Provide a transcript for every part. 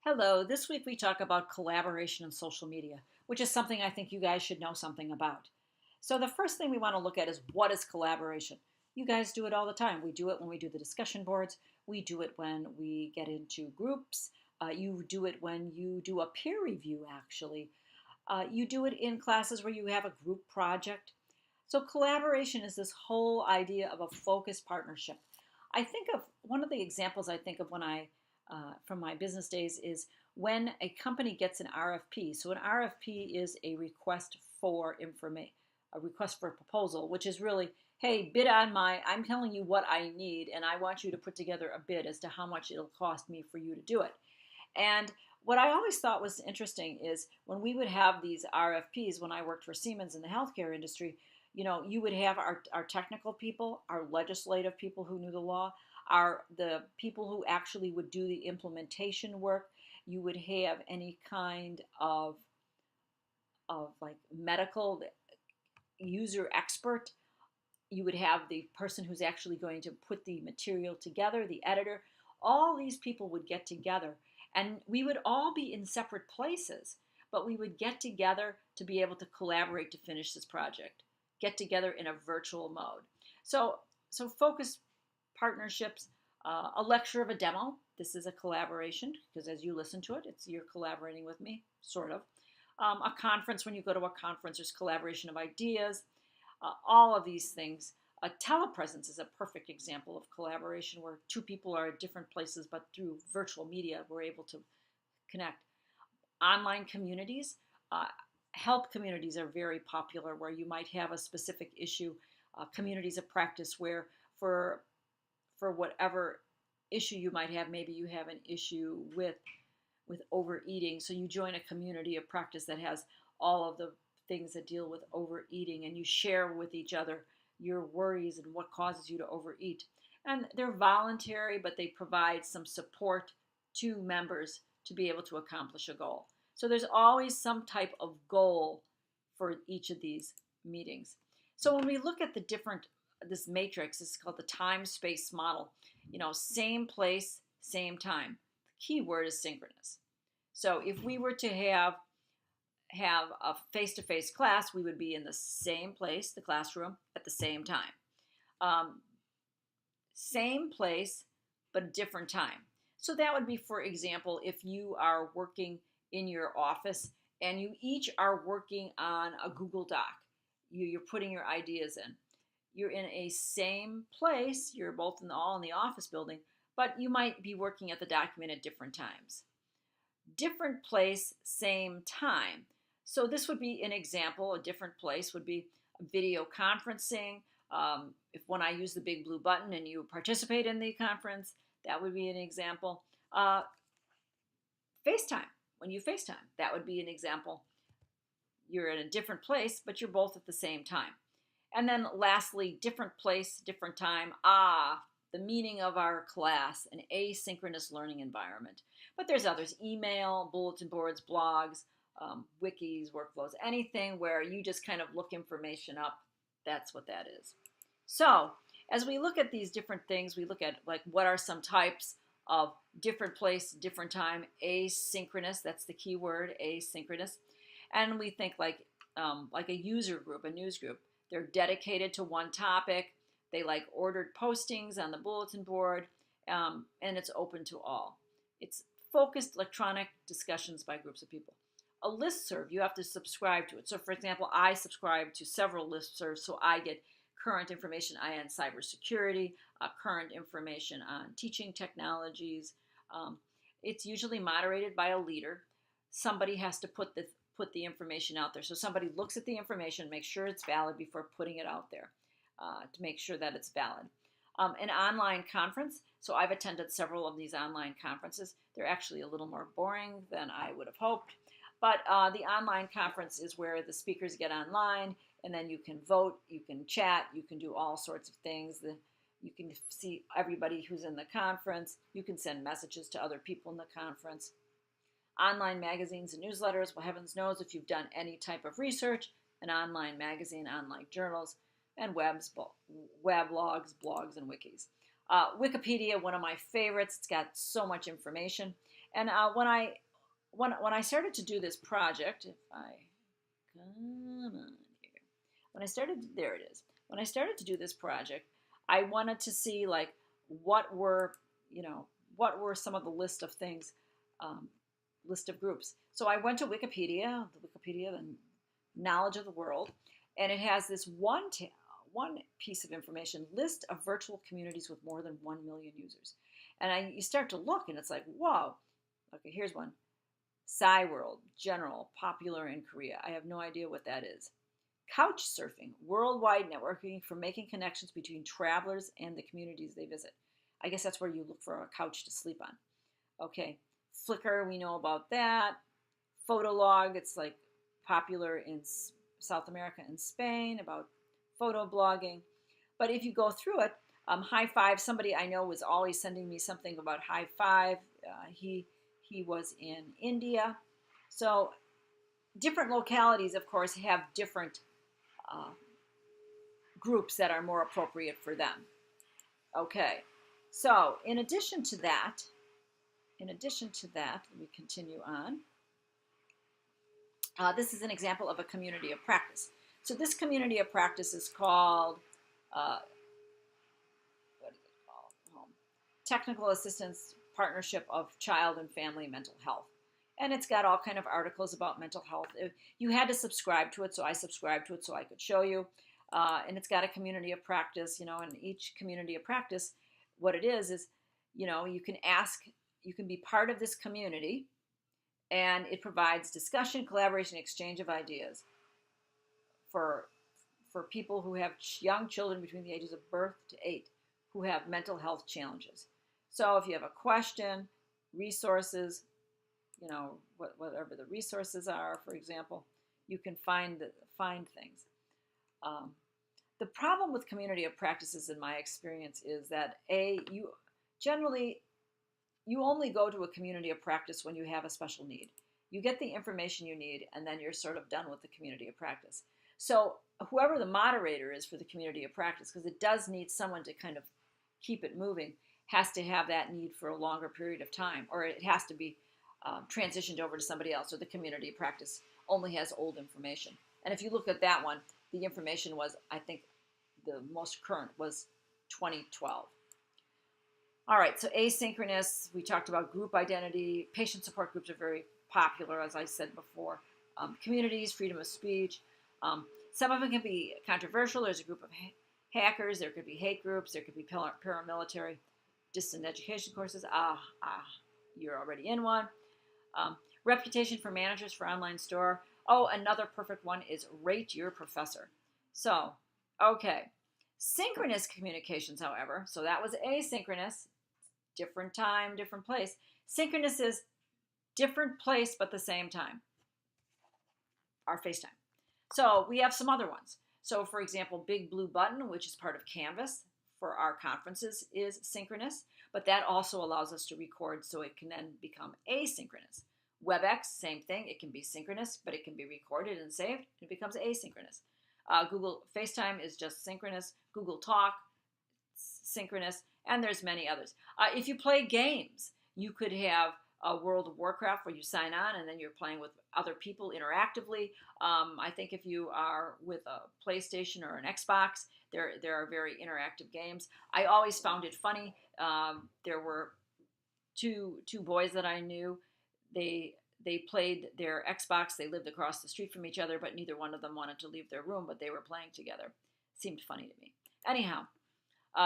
Hello, this week we talk about collaboration in social media, which is something I think you guys should know something about. So, the first thing we want to look at is what is collaboration? You guys do it all the time. We do it when we do the discussion boards, we do it when we get into groups, you do it when you do a peer review, actually. You do it in classes where you have a group project. So, collaboration is this whole idea of a focused partnership. I think of one of the examples I think of when from my business days is when a company gets an RFP. So, an RFP is a request for information, a request for a proposal, which is really, hey, bid on I'm telling you what I need, and I want you to put together a bid as to how much it'll cost me for you to do it. And what I always thought was interesting is when we would have these RFPs, when I worked for Siemens in the healthcare industry, you would have our technical people, our legislative people who knew the law, the people who actually would do the implementation work. You would have any kind of like medical user expert. You would have the person who's actually going to put the material together, the editor. All these people would get together, and we would all be in separate places, but we would get together to be able to collaborate to finish this project, get together in a virtual mode. So focus partnerships, a lecture of a demo. This is a collaboration because as you listen to it, you're collaborating with me, sort of. A conference, when you go to a conference, there's collaboration of ideas. All of these things. A telepresence is a perfect example of collaboration where two people are at different places, but through virtual media, we're able to connect. Online communities, help communities are very popular where you might have a specific issue, communities of practice where for whatever issue you might have, maybe you have an issue with overeating, so you join a community of practice that has all of the things that deal with overeating, and you share with each other your worries and what causes you to overeat. And they're voluntary, but they provide some support to members to be able to accomplish a goal. So there's always some type of goal for each of these meetings. So when we look at this matrix, this is called the time-space model. Same place, same time. The key word is synchronous. So if we were to have a face-to-face class, we would be in the same place, the classroom, at the same time. Same place, but different time. So that would be, for example, if you are working in your office and you each are working on a Google Doc. You're putting your ideas in. You're in a same place. You're both all in the office building, but you might be working at the document at different times. Different place, same time. So this would be an example. A different place would be video conferencing. If when I use the big blue button and you participate in the conference, that would be an example. FaceTime. When you FaceTime, that would be an example. You're in a different place, but you're both at the same time. And then lastly, different place, different time. The meaning of our class, an asynchronous learning environment. But there's others, email, bulletin boards, blogs, wikis, workflows, anything where you just kind of look information up. That's what that is. So as we look at these different things, we look at like what are some types of different place, different time, asynchronous, that's the key word, asynchronous. And we think like a user group, a news group. They're dedicated to one topic. They like ordered postings on the bulletin board, and it's open to all. It's focused electronic discussions by groups of people. A listserv, you have to subscribe to it. So for example, I subscribe to several listservs, so I get current information on cybersecurity, current information on teaching technologies. It's usually moderated by a leader. Somebody has to put the information out there. So somebody looks at the information, makes sure it's valid before putting it out there to make sure that it's valid. An online conference. So I've attended several of these online conferences. They're actually a little more boring than I would have hoped. But the online conference is where the speakers get online, and then you can vote, you can chat, you can do all sorts of things. You can see everybody who's in the conference. You can send messages to other people in the conference. Online magazines and newsletters. Well, heavens knows if you've done any type of research, an online magazine, online journals, and weblogs, blogs, and wikis. Wikipedia, one of my favorites. It's got so much information. And when I started to do this project, if I come on here, when I started, there it is. When I started to do this project, I wanted to see like what were what were some of the list of things, um, list of groups. So I went to Wikipedia, the knowledge of the world, and it has this one piece of information: list of virtual communities with more than 1 million users. And you start to look, and it's like, whoa. Okay, here's one: Psy World, general, popular in Korea. I have no idea what that is. Couch surfing, worldwide networking for making connections between travelers and the communities they visit. I guess that's where you look for a couch to sleep on. Okay, Flickr, we know about that. Photolog, it's like popular in South America and Spain about photo blogging. But if you go through it, High Five, somebody I know was always sending me something about High Five. He was in India. So different localities, of course, have different groups that are more appropriate for them. Okay, so in addition to that, let me continue on. This is an example of a community of practice. So this community of practice is called, what is it called? Technical Assistance Partnership of Child and Family Mental Health. And it's got all kind of articles about mental health. You had to subscribe to it, so I subscribed to it so I could show you. And it's got a community of practice, and each community of practice, what it is, you can ask, you can be part of this community, and it provides discussion, collaboration, exchange of ideas for people who have young children between the ages of birth to 8 who have mental health challenges. So if you have a question, resources, whatever the resources are, for example, you can find things. The problem with community of practices, in my experience, is that you only go to a community of practice when you have a special need. You get the information you need, and then you're sort of done with the community of practice. So whoever the moderator is for the community of practice, because it does need someone to kind of keep it moving, has to have that need for a longer period of time, or it has to be transitioned over to somebody else, or the community of practice only has old information. And if you look at that one, the information was, I think, the most current was 2012. All right, so asynchronous, we talked about group identity. Patient support groups are very popular, as I said before. Communities, freedom of speech. Some of them can be controversial. There's a group of hackers. There could be hate groups. There could be paramilitary, distant education courses. You're already in one. Reputation for managers for online store. Oh, another perfect one is rate your professor. So, okay. Synchronous communications, however, so that was asynchronous, different time, different place. Synchronous is different place but the same time, our FaceTime. So we have some other ones. So for example, Big Blue Button, which is part of Canvas for our conferences, is synchronous, but that also allows us to record so it can then become asynchronous. WebEx, same thing. It can be synchronous, but it can be recorded and saved. It becomes asynchronous. Google FaceTime is just synchronous. Google Talk, synchronous, and there's many others. If you play games, you could have a World of Warcraft where you sign on and then you're playing with other people interactively. I think if you are with a PlayStation or an Xbox, there are very interactive games. I always found it funny. There were two boys that I knew. They played their Xbox. They lived across the street from each other, but neither one of them wanted to leave their room, but they were playing together. Seemed funny to me. Anyhow,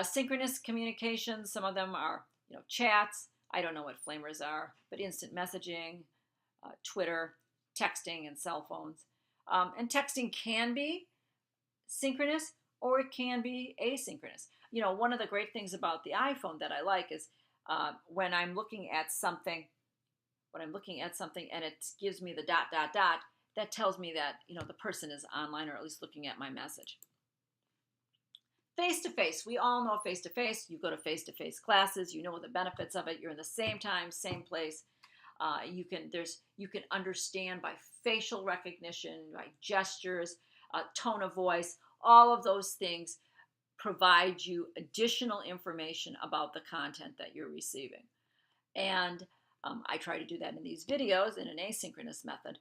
synchronous communications, some of them are chats. I don't know what flamers are, but instant messaging, Twitter, texting, and cell phones. And texting can be synchronous or it can be asynchronous. One of the great things about the iPhone that I like is when I'm looking at something, and it gives me the ... that tells me that the person is online or at least looking at my message. Face-to-face. We all know face-to-face. You go to face-to-face classes. You know the benefits of it. You're in the same time, same place. You can understand by facial recognition, by gestures, tone of voice. All of those things provide you additional information about the content that you're receiving. And I try to do that in these videos in an asynchronous method.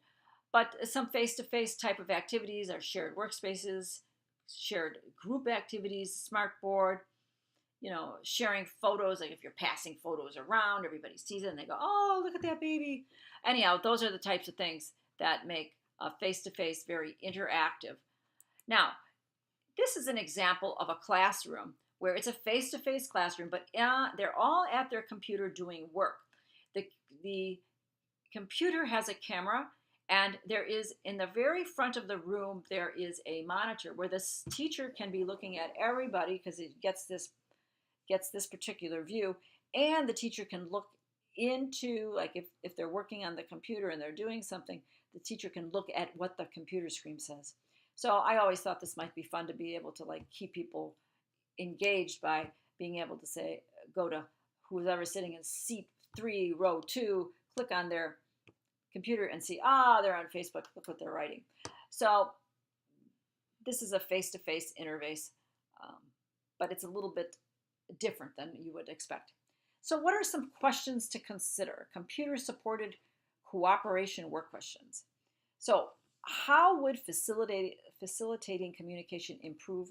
But some face-to-face type of activities are shared workspaces, shared group activities, smartboard, sharing photos. Like if you're passing photos around, everybody sees it and they go, oh, look at that baby. Anyhow, those are the types of things that make a face-to-face very interactive. Now, this is an example of a classroom where it's a face-to-face classroom, but they're all at their computer doing work. The computer has a camera, and there is, in the very front of the room, there is a monitor where the teacher can be looking at everybody because it gets this particular view, and the teacher can look into, like if they're working on the computer and they're doing something, the teacher can look at what the computer screen says. So I always thought this might be fun to be able to like keep people engaged by being able to say, go to whoever's sitting in seat 3, row 2, click on their computer and see, they're on Facebook, look what they're writing. So this is a face-to-face interface, but it's a little bit different than you would expect. So what are some questions to consider? Computer-supported cooperation work questions. So how would facilitating communication improve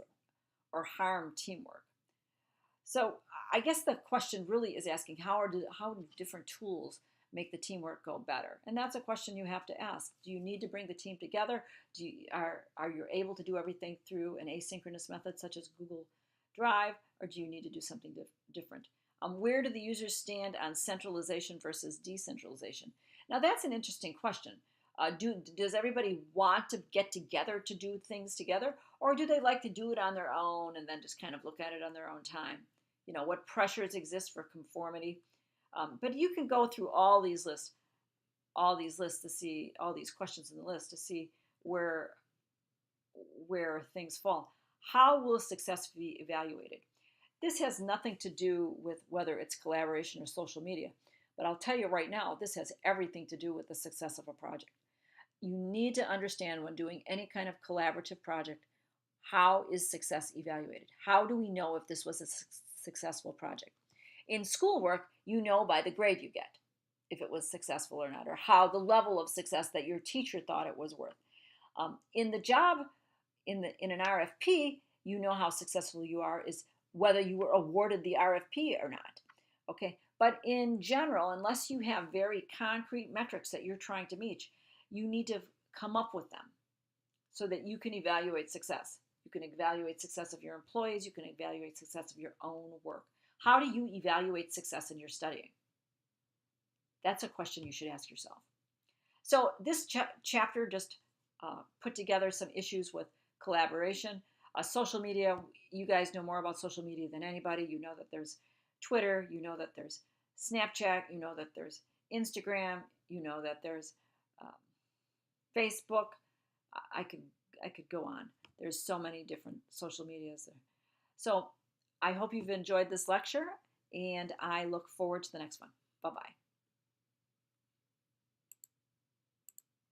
or harm teamwork? So I guess the question really is asking how do different tools make the teamwork go better? And that's a question you have to ask. Do you need to bring the team together? Are you able to do everything through an asynchronous method such as Google Drive, or do you need to do something different? Where do the users stand on centralization versus decentralization? Now that's an interesting question. Does everybody want to get together to do things together, or do they like to do it on their own and then just kind of look at it on their own time? What pressures exist for conformity? But you can go through all these lists to see all these questions in the list to see where things fall. How will success be evaluated? This has nothing to do with whether it's collaboration or social media, but I'll tell you right now, this has everything to do with the success of a project. You need to understand when doing any kind of collaborative project, how is success evaluated? How do we know if this was a successful project? In schoolwork, you know by the grade you get if it was successful or not, or how the level of success that your teacher thought it was worth. In the job, in an RFP, you know how successful you are is whether you were awarded the RFP or not. Okay, but in general, unless you have very concrete metrics that you're trying to meet, you need to come up with them so that you can evaluate success. You can evaluate success of your employees. You can evaluate success of your own work. How do you evaluate success in your studying? That's a question you should ask yourself. So this chapter just put together some issues with collaboration. Social media, you guys know more about social media than anybody. You know that there's Twitter. You know that there's Snapchat. You know that there's Instagram. You know that there's Facebook. I could go on. There's so many different social medias there. So I hope you've enjoyed this lecture, and I look forward to the next one. Bye-bye.